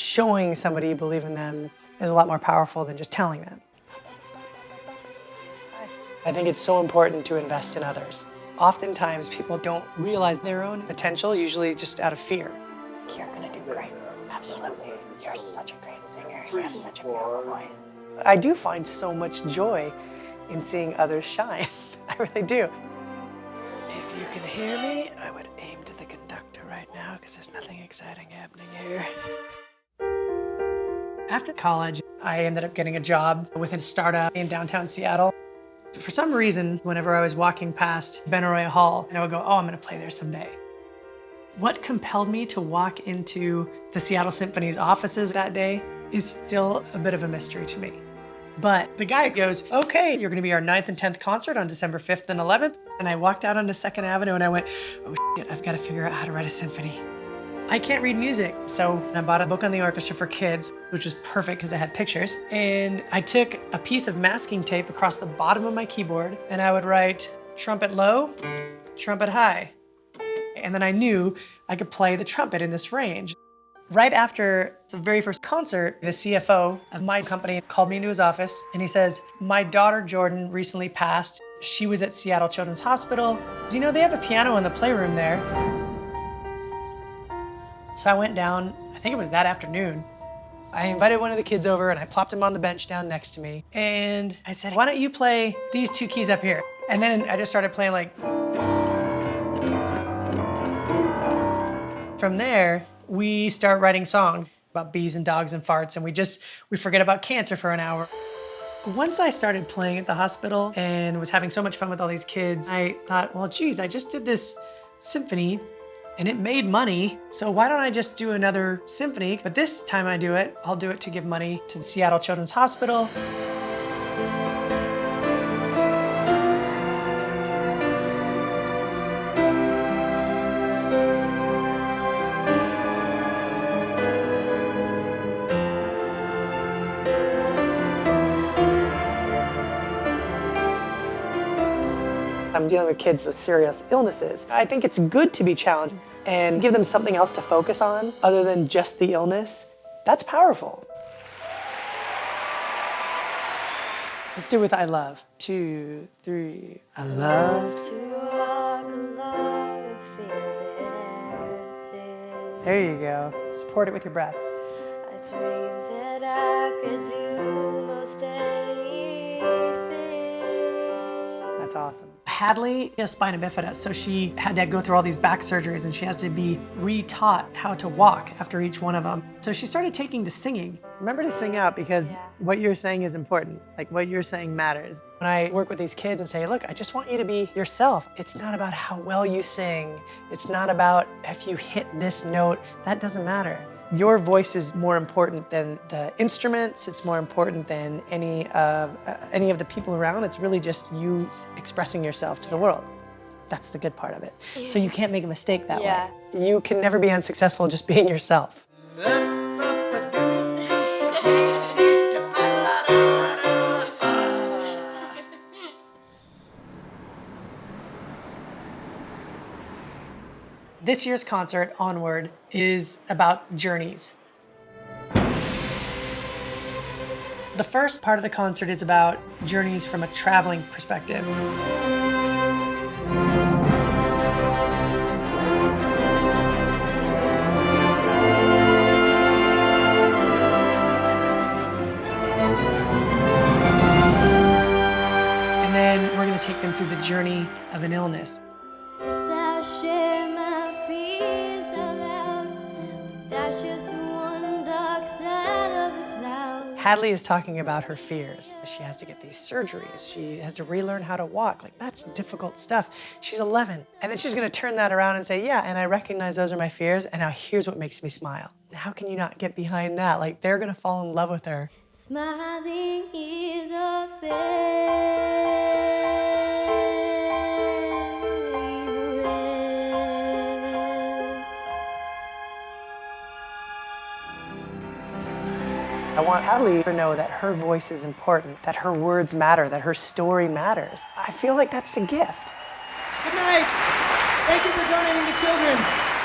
showing somebody you believe in them is a lot more powerful than just telling them. I think it's so important to invest in others. Oftentimes, people don't realize their own potential, usually just out of fear. You're gonna do great. Absolutely. You're such a great singer. You have such a beautiful voice. I do find so much joy in seeing others shine. I really do. If you can hear me, I would aim to the conductor right now because there's nothing exciting happening here. After college, I ended up getting a job with a startup in downtown Seattle. For some reason, whenever I was walking past Benaroya Hall, I would go, oh, I'm gonna play there someday. What compelled me to walk into the Seattle Symphony's offices that day is still a bit of a mystery to me. But the guy goes, okay, you're gonna be our 9th and 10th concert on December 5th and 11th. And I walked out onto 2nd Avenue and I went, oh shit, I've gotta figure out how to write a symphony. I can't read music, so I bought a book on the orchestra for kids, which was perfect because I had pictures. And I took a piece of masking tape across the bottom of my keyboard and I would write trumpet low, trumpet high. And then I knew I could play the trumpet in this range. Right after the very first concert, the CFO of my company called me into his office and he says, my daughter Jordan recently passed. She was at Seattle Children's Hospital. You know, they have a piano in the playroom there. So I went down, I think it was that afternoon. I invited one of the kids over and I plopped him on the bench down next to me. And I said, why don't you play these 2 keys up here? And then I just started playing like. From there, we start writing songs about bees and dogs and farts, and we forget about cancer for an hour. Once I started playing at the hospital and was having so much fun with all these kids, I thought, well, geez, I just did this symphony and it made money, so why don't I just do another symphony? But this time I do it, I'll do it to give money to the Seattle Children's Hospital. I'm dealing with kids with serious illnesses. I think it's good to be challenged and give them something else to focus on other than just the illness. That's powerful. Let's do it with I love. 2, 3. I love to walk along the field. There you go. Support it with your breath. I dreamed that I could do most anything. That's awesome. Hadley has spina bifida, so she had to go through all these back surgeries and she has to be re-taught how to walk after each one of them. So she started taking to singing. Remember to sing out because what you're saying is important. Like what you're saying matters. When I work with these kids and say, look, I just want you to be yourself. It's not about how well you sing. It's not about if you hit this note. That doesn't matter. Your voice is more important than the instruments. It's more important than any of the people around. It's really just you expressing yourself to the world. That's the good part of it. So you can't make a mistake that way. You can never be unsuccessful just being yourself. This year's concert, Onward, is about journeys. The first part of the concert is about journeys from a traveling perspective. And then we're going to take them through the journey of an illness. Hadley is talking about her fears. She has to get these surgeries. She has to relearn how to walk. Like, that's difficult stuff. She's 11. And then she's gonna turn that around and say, yeah, and I recognize those are my fears, and now here's what makes me smile. How can you not get behind that? Like, they're gonna fall in love with her. Smiling is a I want Hadley to know that her voice is important, that her words matter, that her story matters. I feel like that's a gift. Good night. Thank you for donating to Children's.